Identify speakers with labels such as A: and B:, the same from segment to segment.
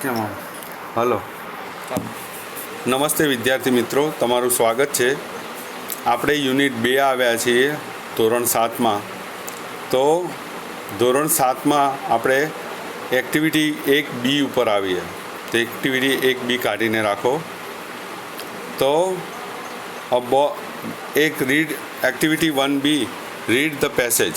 A: કેમ હલો નમસ્તે વિદ્યાર્થી મિત્રો, તમારું સ્વાગત છે. આપણે યુનિટ 2 આવ્યા છીએ ધોરણ 7માં. તો ધોરણ 7માં આપણે એક્ટિવિટી 1B ઉપર આવીએ. તો એક્ટિવિટી 1B કાઢીને રાખો. તો એક read activity 1B, read the passage.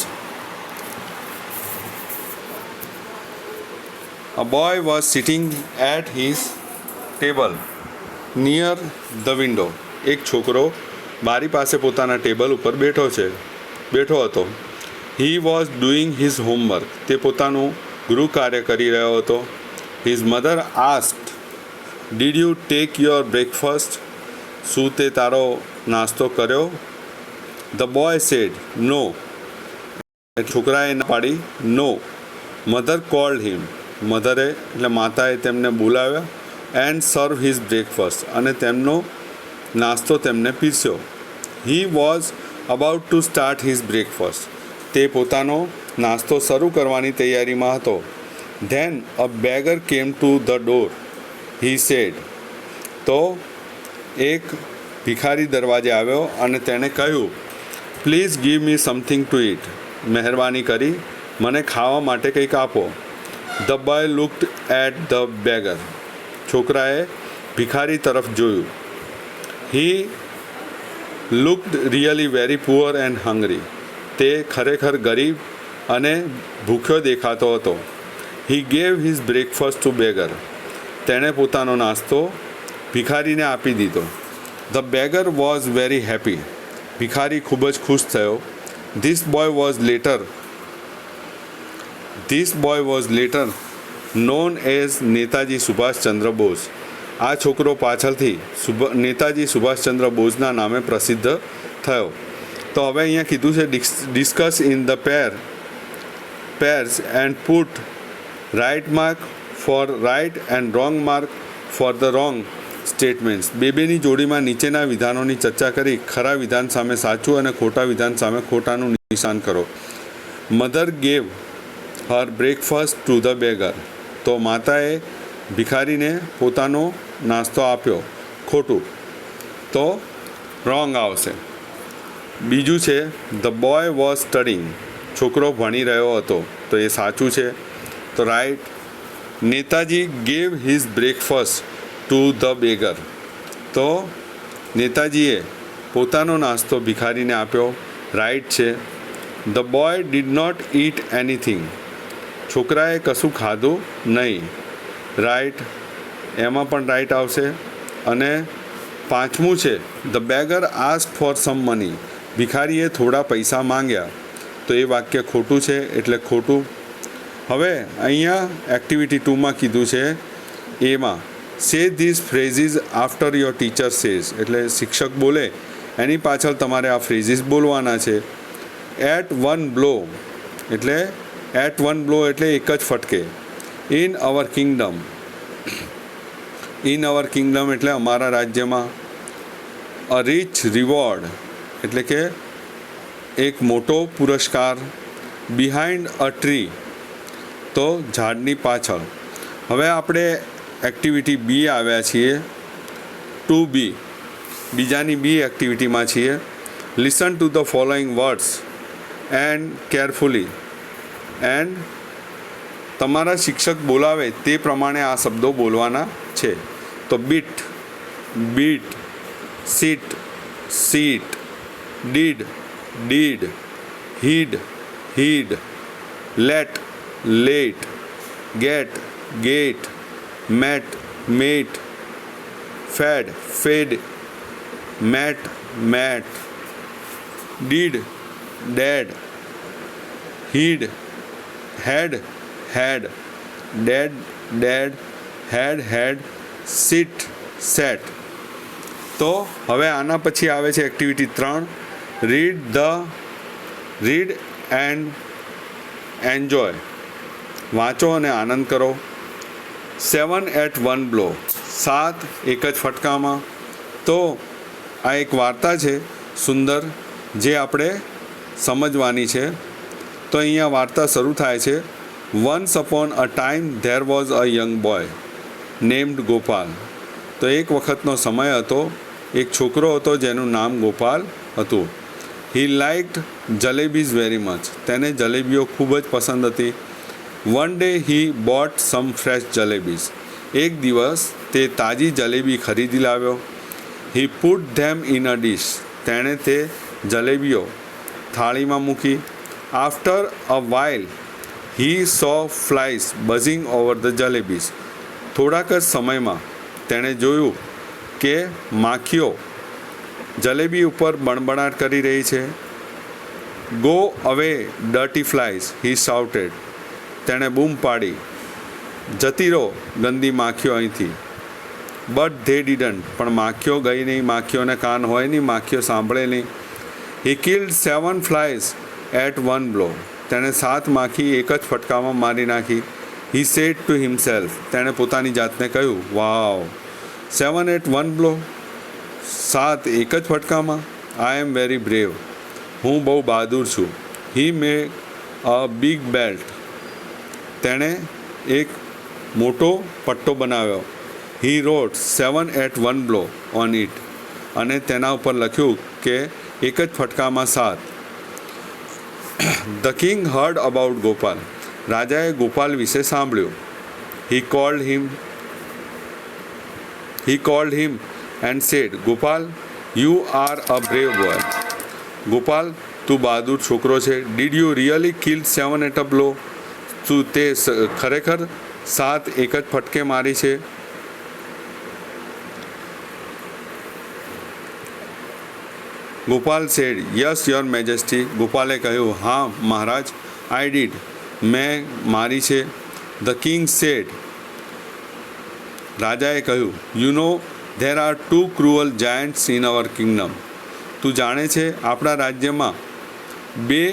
A: A boy was sitting at his table near the window. એક છોકરો બારી પાસે પોતાના ટેબલ ઉપર બેઠો હતો. He was doing his homework. તે પોતાનું ગૃહ કાર્ય કરી રહ્યો હતો. His mother asked, Did you take your breakfast? શું તે તારો નાસ્તો કર્યો? The boy said, No. છોકરાએ ના પાડી, No. Mother called him. મધરે એટલે માતાએ તેમને બોલાવ્યા. એન્ડ સર્વ હિઝ બ્રેકફાસ્ટ, અને તેમનો નાસ્તો તેમને પીરસ્યો. He was about to start his breakfast. તે પોતાનો નાસ્તો શરૂ કરવાની તૈયારીમાં હતો. Then a beggar came to the door. He said. તો એક ભિખારી દરવાજે આવ્યો અને તેણે કહ્યું, please give me something to eat. મહેરબાની કરી મને ખાવા માટે કંઈક આપો. The boy looked at the beggar. છોકરાએ ભિખારી તરફ જોયું. He looked really very poor and hungry. તે ખરેખર ગરીબ અને ભૂખ્યો દેખાતો હતો. He gave his breakfast to beggar. તેણે પોતાનો નાસ્તો ભિખારીને આપી દીધો. The beggar was very happy. ભિખારી ખૂબ જ ખુશ થયો. This boy was later known as Netaji Subhashchandra Bose. આ છોકરો પાછળથી નેતાજી સુભાષચંદ્ર બોઝના નામે પ્રસિદ્ધ થયો. તો હવે અહીંયા કીધું છે discuss in the pairs and put right mark for right and wrong mark for the wrong statements. બેની જોડીમાં નીચેના વિધાનોની ચર્ચા કરી ખરા વિધાન સામે સાચું અને ખોટા વિધાન સામે ખોટાનું નિશાન કરો. Mother gave Har breakfast to the beggar. તો માતાએ ભિખારીને પોતાનો નાસ્તો આપ્યો. ખોટું. તો રોંગ આવશે. બીજું છે ધ બોય વોઝ સ્ટડીંગ. છોકરો ભણી રહ્યો હતો. તો એ સાચું છે. તો right. Netaji gave his breakfast to the beggar. તો નેતાજીએ પોતાનો નાસ્તો ભિખારીને આપ્યો. રાઈટ છે. The boy did not eat anything. છોકરાએ કશું ખાધું નહીં. રાઈટ. એમાં પણ રાઈટ આવશે. અને પાંચમું છે the beggar ask for some money. ભિખારીએ થોડા પૈસા માંગ્યા. તો એ વાક્ય ખોટું છે, એટલે ખોટું. હવે અહીંયા એક્ટિવિટી 2માં કીધું છે એમાં say this phrases after your teacher says. એટલે શિક્ષક બોલે એની પાછળ તમારે આ ફ્રેઝીસ બોલવાના છે. એટ વન બ્લો એટલે એક જ ફટકે. ઇન અવર કિંગડમ એટલે અમારા રાજ્યમાં. અ રીચ રિવોર્ડ એટલે કે એક મોટો પુરસ્કાર. બિહાઇન્ડ અ ટ્રી તો ઝાડની પાછળ. હવે આપણે એક્ટિવિટી બી આવ્યા છીએ 2B. બીજાની બી એક્ટિવિટીમાં છીએ. Listen to the following words and carefully. And તમારા શિક્ષક બોલાવે તે પ્રમાણે આ શબ્દો બોલવાના છે. તો beat, seat, did, heed, let, get, met, fed, met, did, dead, heed, head, dead, head, seat, set. તો હવે આના પછી આવે છે એક્ટિવિટી 3, રીડ એન્ડ એન્જોય. વાંચો અને આનંદ કરો. 7 at one blow. 7 એક જ ફટકામાં. તો આ એક વાર્તા છે સુંદર, જે આપણે સમજવાની છે. તો અહીંયા વાર્તા શરૂ થાય છે. Once upon a time there was a young boy. Named Gopal. તો એક વખતનો સમય હતો, એક છોકરો હતો જેનું નામ ગોપાલ હતું. He liked jalebis very much. તેને જલેબીઓ ખૂબ જ પસંદ હતી. One day he bought some fresh jalebis. એક દિવસ તે તાજી જલેબી ખરીદી લાવ્યો. He put them in a dish. તેણે તે જલેબીઓ થાળીમાં મૂકી. After a while he saw flies buzzing over the jalebis. થોડાક જ સમયમાં તેણે જોયું કે માખીઓ જલેબી ઉપર બણબણાટ કરી રહી છે. ગો અવે ડર્ટી ફ્લાઇઝ હી શાઉટેડ. તેણે બૂમ પાડી, જતી રહો ગંદી માખીઓ અહીંથી. But they didn't. પણ માખીઓ ગઈ નહીં. માખીઓને કાન હોય નહીં, માખીઓ સાંભળે નહીં. He killed 7 flies at one blow. તેણે 7 માખી એક જ ફટકામાં મારી નાખી. He said to himself. તેણે પોતાની જાતને કહ્યું, વાવ, 7 એટ વન બ્લો. 7 એક જ ફટકામાં. આઈ એમ વેરી બ્રેવ. હું બહુ બહાદુર છું. He made a big belt. તેણે એક મોટો પટ્ટો બનાવ્યો. He wrote 7 at one blow on it. અને તેના ઉપર લખ્યું કે એક જ ફટકામાં 7. The king heard about Gopal. રાજાએ ગોપાલ વિશે સાંભળ્યું. He called him and said, Gopal, you are a brave boy. Gopal, તું બહાદુર છોકરો છે. Did you really kill 7 at a blow. તું તે ખરેખર 7 એક જ ફટકે મારી છે? Gopal said, yes your majesty. ગોપાલે કહ્યું, હા મહારાજ, આઈ ડીડ. મેં મારી છે. The king said. રાજાએ કહ્યું, you know there are 2 cruel giants in our kingdom. તું જાણે છે, આપણા રાજ્યમાં 2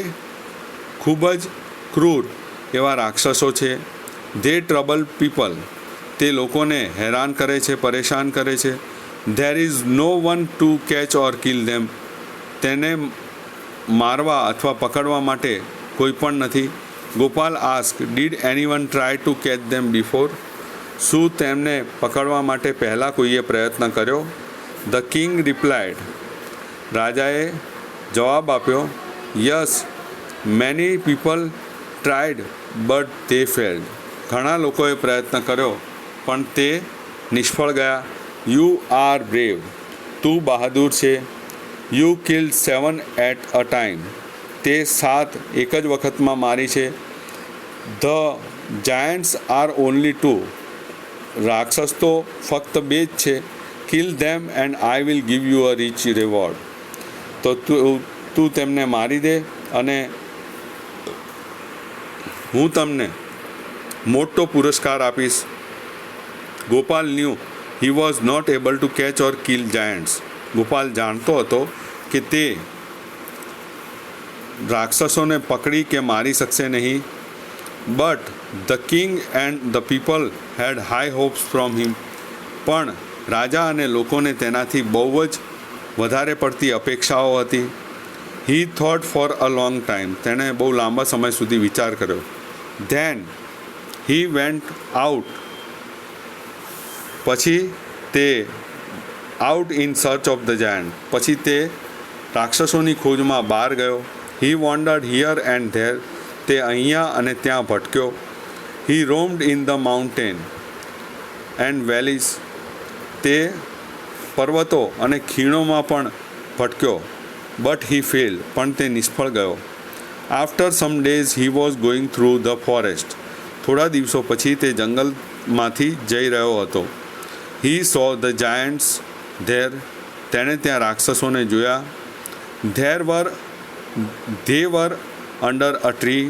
A: ખૂબ જ ક્રૂર એવા રાક્ષસો છે. They trouble people. તે લોકોને હેરાન કરે છે, પરેશાન કરે છે. There is no one to catch or kill them. તેને મારવા અથવા પકડવા માટે કોઈ પણ નથી. Gopal ask, did anyone try to catch them before. શું તેમને પકડવા માટે પહેલાં કોઈએ પ્રયત્ન કર્યો? The king replied. રાજાએ જવાબ આપ્યો, yes, many people tried but they failed. ઘણા લોકોએ પ્રયત્ન કર્યો પણ તે નિષ્ફળ ગયા. You are brave. તું બહાદુર છે. You killed 7 at a time. તે 7 એક જ વખતમાં મારી છે. The giants are only 2. રાક્ષસ તો ફક્ત 2 જ છે. Kill them and I will give you a rich reward. તો તું તેમને મારી દે અને હું તમને મોટો પુરસ્કાર આપીશ. Gopal knew he was not able to catch or kill giants. Gopal જાણતો હતો કે તે રાક્ષસોને પકડી કે મારી શકશે નહીં. But the king and the people had high hopes from him. પણ રાજા અને લોકોને તેનાથી બહુ જ વધારે પડતી અપેક્ષાઓ હતી. He thought for a long time. તેણે બહુ લાંબા સમય સુધી વિચાર કર્યો. Then he went out. પછી તે out in search of the giant. પછી તે રાક્ષસોની ખોજમાં બહાર ગયો. He wondered here and there. તે અહીંયા અને ત્યાં ભટક્યો. He roamed in the mountain and valleys. તે પર્વતો અને ખીણોમાં પણ ભટક્યો. But he fell. પણ તે નિષ્ફળ ગયો. After some days he was going through the forest. થોડા દિવસો પછી તે જંગલમાંથી જઈ રહ્યો હતો. He saw the giants there. તેણે ત્યાં રાક્ષસોને જોયા. They were under a tree.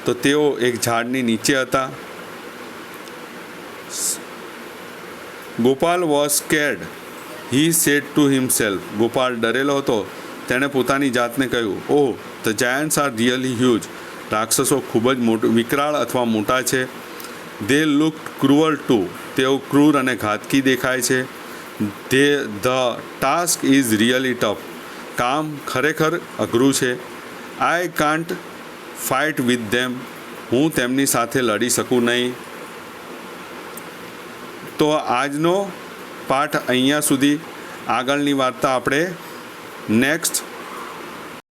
A: તો તેઓ એક ઝાડની નીચે હતા. Gopal was scared. He said to himself. Gopal ડરેલો હતો. તેણે પોતાની જાતને કહ્યું, oh, the giants are really huge. રાક્ષસો ખૂબ જ વિકરાળ અથવા મોટા છે. They look cruel too. તેઓ ક્રૂર અને ઘાતકી દેખાય છે. The task is really tough. કામ ખરેખર અઘરું છે. I can't fight with them. હું તેમની સાથે લડી શકું નહીં. તો આજનો પાઠ અહીંયા સુધી. આગળની વાર્તા આપણે નેક્સ્ટ